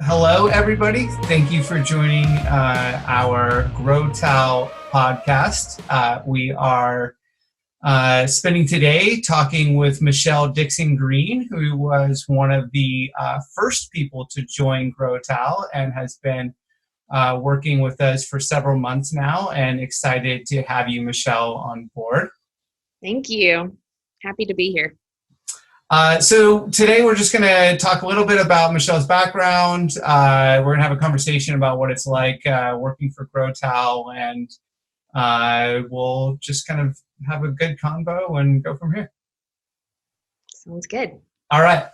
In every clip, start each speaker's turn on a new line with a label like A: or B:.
A: Hello, everybody. Thank you for joining our GrowTal podcast. We are spending today talking with Michelle Dixon Green, who was one of the first people to join GrowTal and has been working with us for several months now, and excited to have you, Michelle, on board.
B: Thank you. Happy to be here.
A: So today we're just going to talk a little bit about Michelle's background. We're going to have a conversation about what it's like working for GrowTal, and we'll just kind of have a good convo and go from here.
B: Sounds good.
A: All right.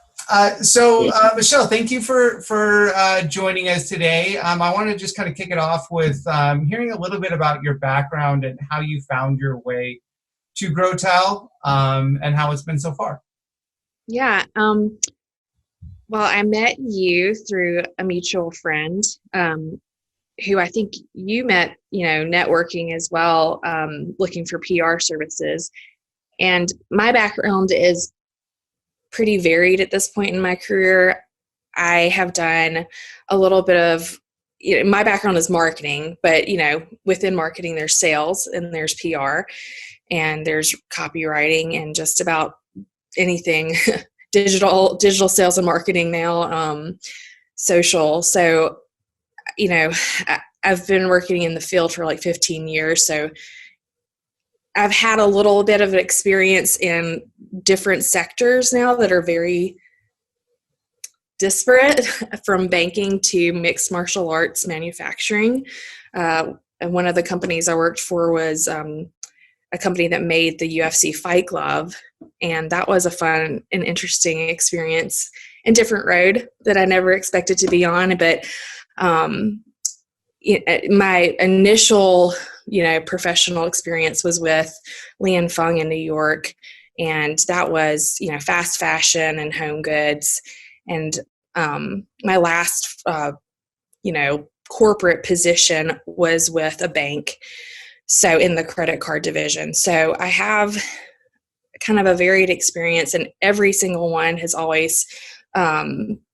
A: So Michelle, thank you for joining us today. I want to just kind of kick it off with hearing a little bit about your background and how you found your way to GrowTal and how it's been so far.
B: Yeah. Well, I met you through a mutual friend who I think you met, networking as well, looking for PR services. And my background is pretty varied at this point in my career. I have done a little bit of, my background is marketing, but, within marketing, there's sales and there's PR and there's copywriting and just about anything digital sales and marketing now, social. So, I've been working in the field for like 15 years. So I've had a little bit of experience in different sectors now that are very disparate, from banking to mixed martial arts manufacturing. And one of the companies I worked for was a company that made the UFC fight glove. And that was a fun and interesting experience and different road that I never expected to be on. But my initial, professional experience was with Li & Fung in New York. And that was, fast fashion and home goods. And my last, corporate position was with a bank. So in the credit card division. So I have kind of a varied experience, and every single one has always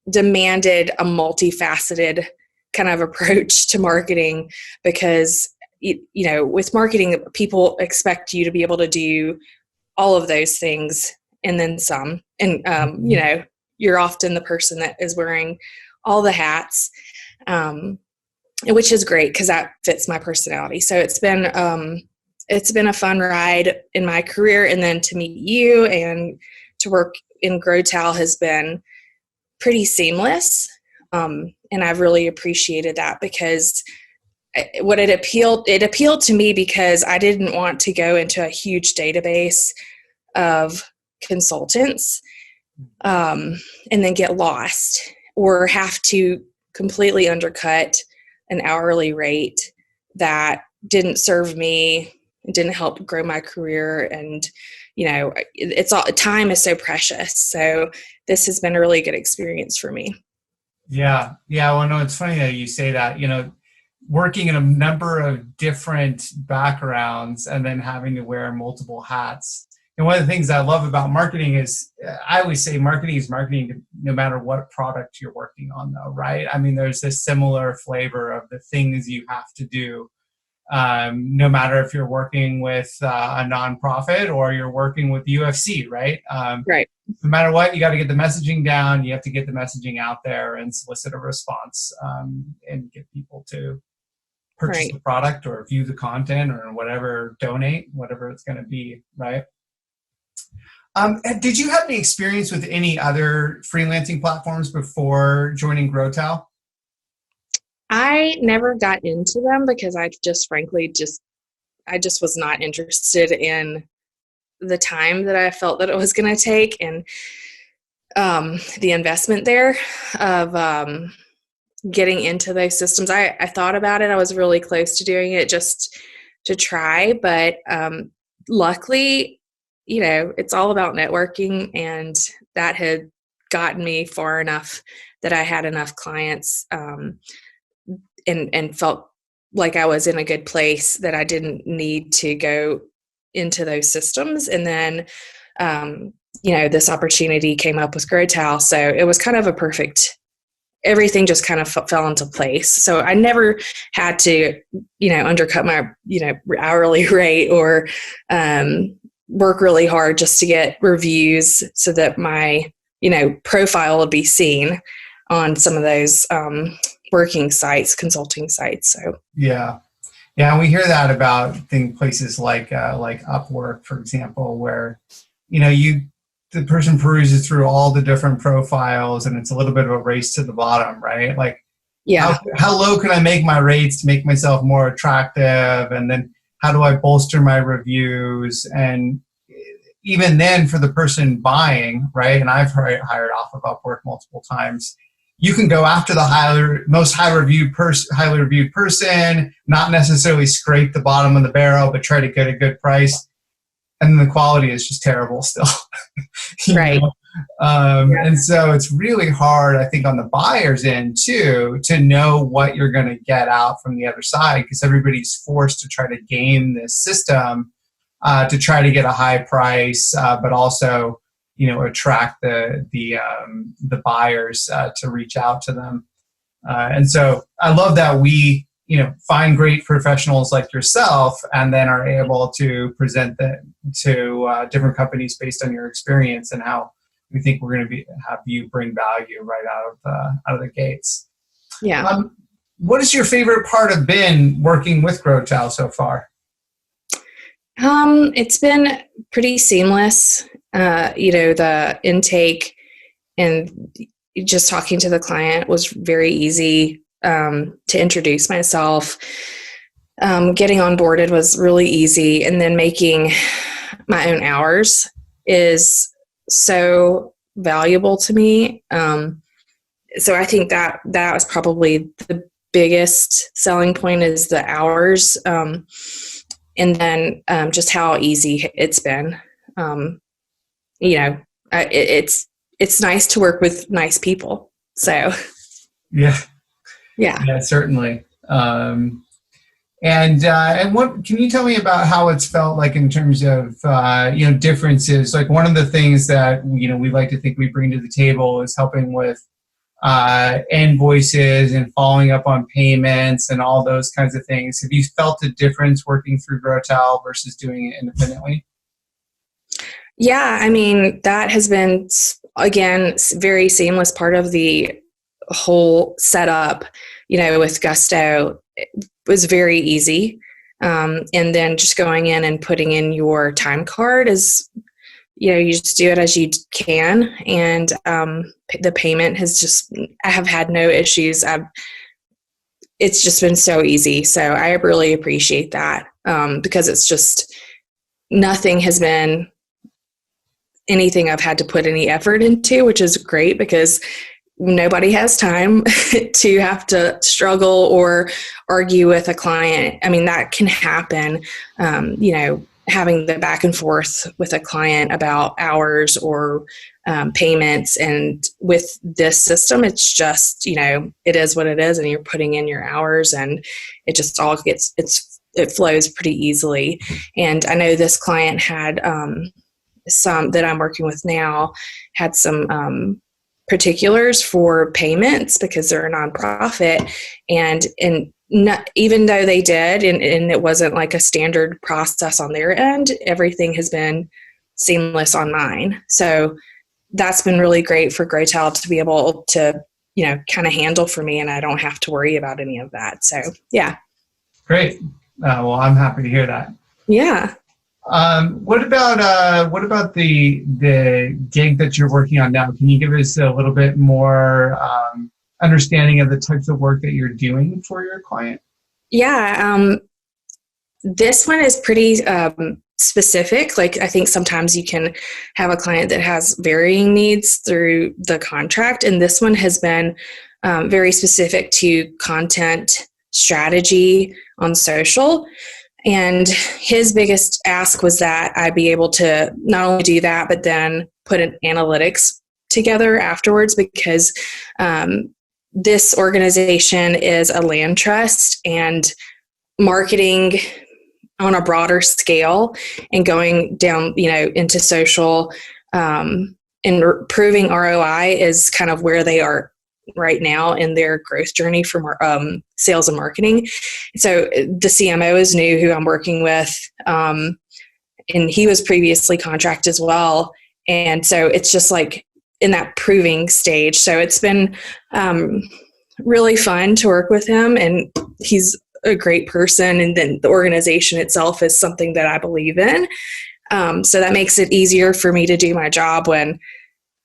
B: demanded a multifaceted kind of approach to marketing, because, with marketing, people expect you to be able to do all of those things and then some. And, you're often the person that is wearing all the hats, which is great because that fits my personality. So it's been a fun ride in my career, and then to meet you and to work in GrowTal has been pretty seamless. And I've really appreciated that, because it appealed to me because I didn't want to go into a huge database of consultants and then get lost or have to completely undercut an hourly rate that didn't serve me, didn't help grow my career. And, time is so precious. So this has been a really good experience for me.
A: Yeah. Well, no, it's funny that you say that, working in a number of different backgrounds and then having to wear multiple hats. And one of the things I love about marketing is, I always say marketing is marketing no matter what product you're working on, though, right? I mean, there's this similar flavor of the things you have to do, no matter if you're working with a nonprofit or you're working with the UFC, right?
B: Right.
A: No matter what, you got to get the messaging down. You have to get the messaging out there and solicit a response and get people to purchase the product or view the content or whatever, donate, whatever it's going to be, right? Did you have any experience with any other freelancing platforms before joining GrowTal?
B: I never got into them because I just was not interested in the time that I felt that it was going to take, and the investment there of getting into those systems. I thought about it. I was really close to doing it just to try, but luckily, it's all about networking, and that had gotten me far enough that I had enough clients and felt like I was in a good place that I didn't need to go into those systems. And then, this opportunity came up with GrowTal. So it was kind of a perfect everything just kind of fell into place. So I never had to, undercut my, hourly rate or work really hard just to get reviews so that my, profile would be seen on some of those working sites, consulting sites. So
A: yeah. And we hear that about places like Upwork, for example, where the person peruses through all the different profiles, and it's a little bit of a race to the bottom, right? Like,
B: yeah,
A: how low can I make my rates to make myself more attractive, and then how do I bolster my reviews? And even then, for the person buying, right? And I've hired off of Upwork multiple times. You can go after the most highly reviewed person, not necessarily scrape the bottom of the barrel, but try to get a good price. And the quality is just terrible still.
B: right.
A: And so it's really hard, I think, on the buyer's end too, to know what you're going to get out from the other side, because everybody's forced to try to game this system to try to get a high price, but also attract the buyers to reach out to them. And so I love that we find great professionals like yourself, and then are able to present that to different companies based on your experience and how we think we're going to have you bring value right out of the gates.
B: Yeah.
A: What is your favorite part of been working with GrowTal so far?
B: It's been pretty seamless. The intake and just talking to the client was very easy. To introduce myself, getting onboarded was really easy, and then making my own hours is so valuable to me. So I think that was probably the biggest selling point, is the hours, and then just how easy it's been. It's nice to work with nice people. So yeah, certainly.
A: And what can you tell me about how it's felt like in terms of differences? Like, one of the things that we like to think we bring to the table is helping with invoices and following up on payments and all those kinds of things. Have you felt a difference working through GrowTal versus doing it independently?
B: Yeah, I mean, that has been, again, very seamless part of the whole setup. With Gusto, it was very easy. And then just going in and putting in your time card is, you just do it as you can. And the payment I have had no issues. It's just been so easy. So I really appreciate that, because it's just, nothing has been anything I've had to put any effort into, which is great, because nobody has time to have to struggle or argue with a client. I mean, that can happen, having the back and forth with a client about hours or payments. And with this system, it's just, it is what it is, and you're putting in your hours, and it just all it flows pretty easily. And I know this client had some that I'm working with now had some particulars for payments, because they're a nonprofit, and even though they did, and it wasn't like a standard process on their end, everything has been seamless on mine. So that's been really great for GrowTal to be able to, kind of handle for me, and I don't have to worry about any of that. So yeah.
A: Great. Well, I'm happy to hear that.
B: Yeah.
A: What about the gig that you're working on now? Can you give us a little bit more understanding of the types of work that you're doing for your client?
B: Yeah, this one is pretty specific. Like, I think sometimes you can have a client that has varying needs through the contract, and this one has been very specific to content strategy on social. And his biggest ask was that I be able to not only do that, but then put an analytics together afterwards, because this organization is a land trust, and marketing on a broader scale and going down, into social and proving ROI is kind of where they are right now in their growth journey for sales and marketing. So the CMO is new, who I'm working with, and he was previously contract as well. And so it's just like in that proving stage. So it's been really fun to work with him, and he's a great person. And then the organization itself is something that I believe in. So that makes it easier for me to do my job when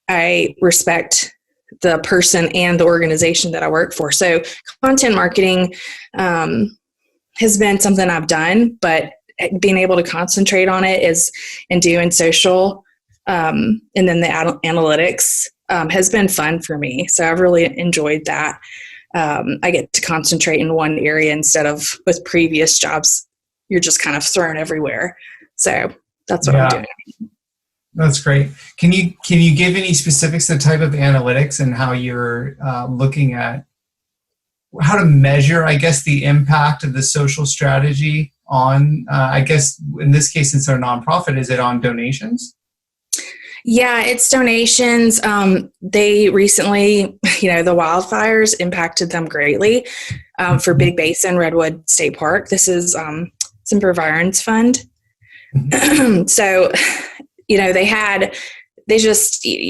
B: I respect the person and the organization that I work for. So content marketing has been something I've done, but being able to concentrate on it and doing social and then the analytics has been fun for me. So I've really enjoyed that. I get to concentrate in one area instead of with previous jobs, you're just kind of thrown everywhere. So that's what I'm doing.
A: That's great. Can you give any specifics to the type of analytics and how you're looking at how to measure, I guess, the impact of the social strategy on, I guess, in this case, since they're a nonprofit, is it on donations?
B: Yeah, it's donations. They recently, the wildfires impacted them greatly for Big Basin Redwood State Park. This is Semper Environs Fund. So, you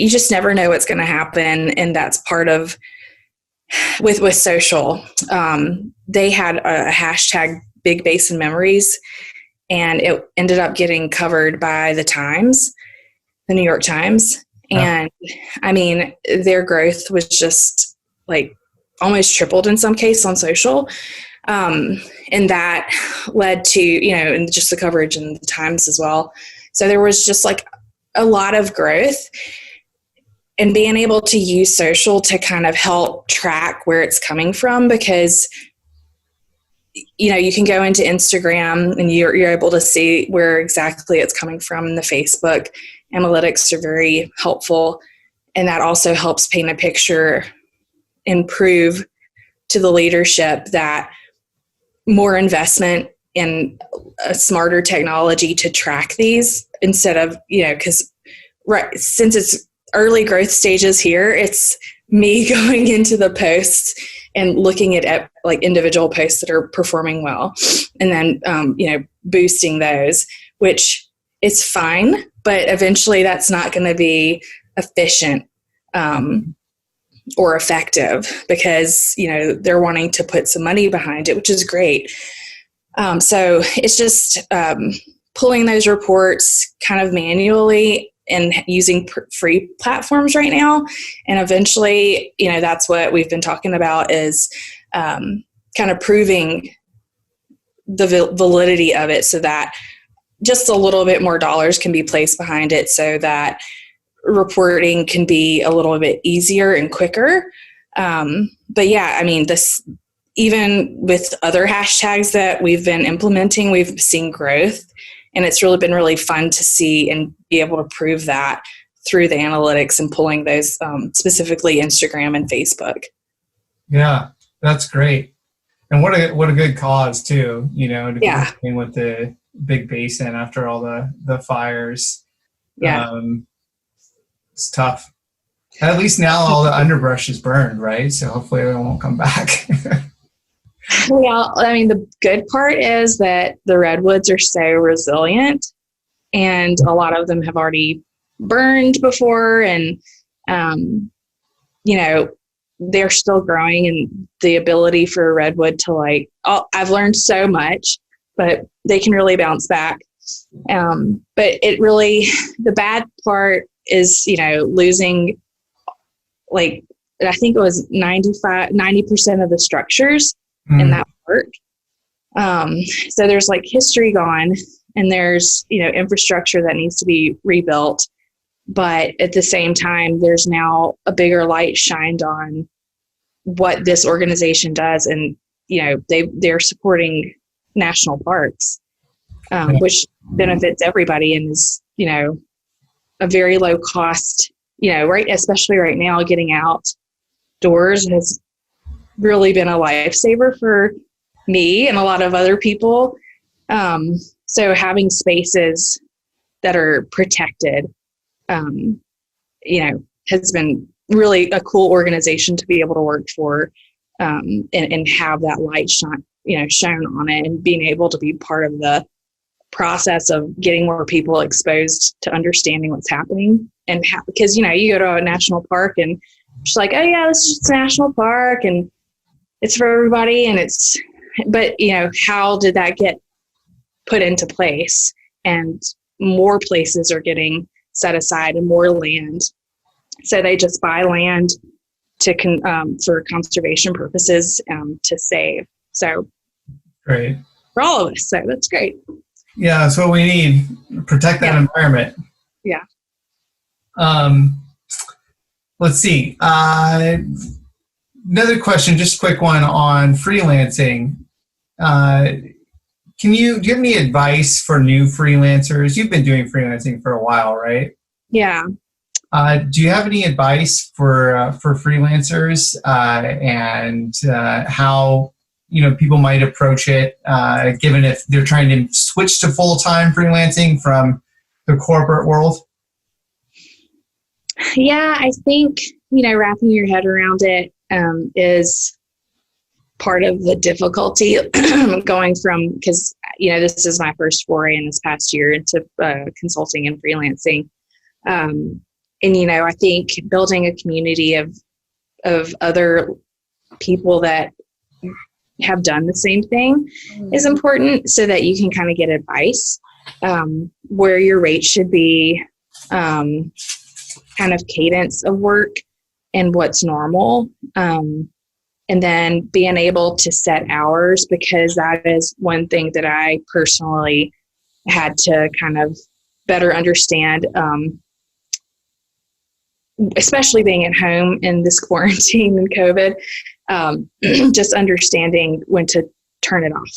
B: just never know what's going to happen. And that's part of with social. They had a hashtag Big Basin Memories, and it ended up getting covered by the New York Times. And I mean, their growth was just like almost tripled in some case on social. And that led to, and just the coverage in the Times as well. So there was just like a lot of growth, and being able to use social to kind of help track where it's coming from, because you can go into Instagram and you're able to see where exactly it's coming from. And the Facebook analytics are very helpful, and that also helps paint a picture and prove to the leadership that more investment in a smarter technology to track these instead of, because since it's early growth stages here, it's me going into the posts and looking at like individual posts that are performing well, and then, boosting those, which is fine, but eventually that's not going to be efficient or effective, because, they're wanting to put some money behind it, which is great. So it's just pulling those reports kind of manually and using free platforms right now. And eventually, that's what we've been talking about is kind of proving the validity of it, so that just a little bit more dollars can be placed behind it, so that reporting can be a little bit easier and quicker. But yeah, I mean, this, even with other hashtags that we've been implementing, we've seen growth, and it's really been really fun to see and be able to prove that through the analytics and pulling those, specifically Instagram and Facebook. Yeah,
A: that's great. And what a good cause too, to be working with the Big Basin after all the fires.
B: Yeah.
A: It's tough. At least now all the underbrush is burned, right? So hopefully it won't come back.
B: Well, I mean, the good part is that the redwoods are so resilient, and a lot of them have already burned before, and, they're still growing, and the ability for a redwood to I've learned so much, but they can really bounce back. But it really, the bad part is, losing, I think it was 90% of the structures in that park. So there's history gone, and there's, infrastructure that needs to be rebuilt. But at the same time, there's now a bigger light shined on what this organization does. And, they're supporting national parks, which benefits everybody, and is, a very low cost, right, especially right now, getting outdoors has really been a lifesaver for me and a lot of other people. So having spaces that are protected, has been really a cool organization to be able to work for, and have that light shine, shown on it, and being able to be part of the process of getting more people exposed to understanding what's happening. And because, you go to a national park and it's like, oh yeah, this is just a national park and it's for everybody. But how did that get put into place? And more places are getting set aside and more land. So they just buy land for conservation purposes, to save. So
A: great.
B: For all of us. So that's great.
A: Yeah, that's what we need. Protect that environment.
B: Yeah.
A: Let's see. Another question, just a quick one on freelancing. Do you have any advice for new freelancers? You've been doing freelancing for a while, right?
B: Yeah.
A: Do you have any advice for freelancers and how people might approach it, given if they're trying to switch to full-time freelancing from the corporate world?
B: Yeah, I think wrapping your head around it is part of the difficulty going from, because this is my first foray in this past year into consulting and freelancing. And I think building a community of other people that have done the same thing is important, so that you can kind of get advice where your rate should be, kind of cadence of work and what's normal. And then being able to set hours, because that is one thing that I personally had to kind of better understand, especially being at home in this quarantine and COVID, just understanding when to turn it off.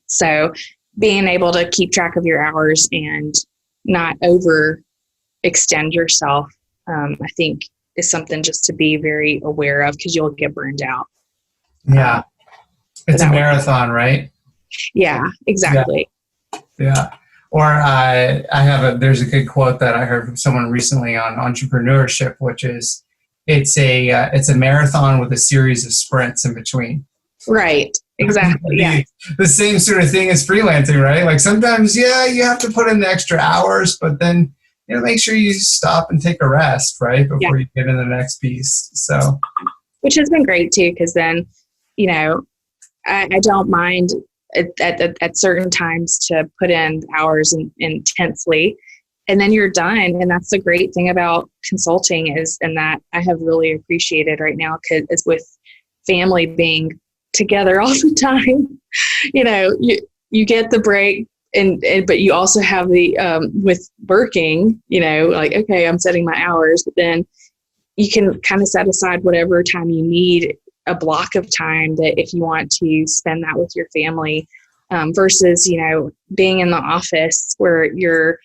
B: So being able to keep track of your hours and not overextend yourself, I think is something just to be very aware of, because you'll get burned out.
A: Yeah. It's a marathon, right?
B: Yeah, exactly.
A: Yeah. Or there's a good quote that I heard from someone recently on entrepreneurship, which is, it's a marathon with a series of sprints in between.
B: Right. Exactly. Yeah.
A: The same sort of thing as freelancing, right? Like sometimes, you have to put in the extra hours, but then make sure you stop and take a rest, right, before you get in the next piece. So,
B: which has been great too, because then, I don't mind at certain times to put in hours intensely, and then you're done. And that's the great thing about consulting and that I have really appreciated right now, because it's with family being together all the time. You get the break. But you also have the, with working, like, okay, I'm setting my hours, but then you can kind of set aside whatever time you need, a block of time that if you want to spend that with your family, versus, being in the office where you're,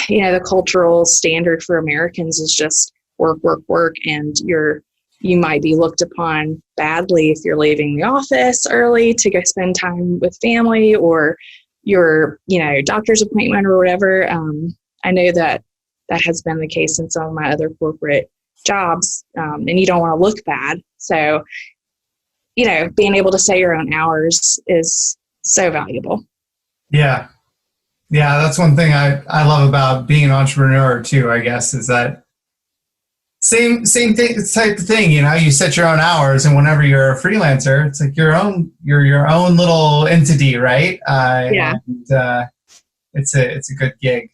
B: the cultural standard for Americans is just work, work, work. And you might be looked upon badly if you're leaving the office early to go spend time with family, or your, doctor's appointment or whatever. I know that has been the case in some of my other corporate jobs, and you don't want to look bad. So, being able to set your own hours is so valuable. Yeah.
A: Yeah, that's one thing I love about being an entrepreneur too, I guess, is that same thing, type of thing. You set your own hours, and whenever you're a freelancer, it's like you're your own little entity, right?
B: Yeah.
A: And it's a good gig.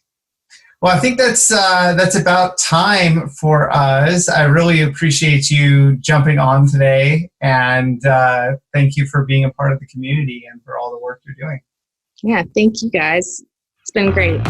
A: Well, I think that's about time for us. I really appreciate you jumping on today, and thank you for being a part of the community and for all the work you're doing.
B: Yeah, thank you guys. It's been great.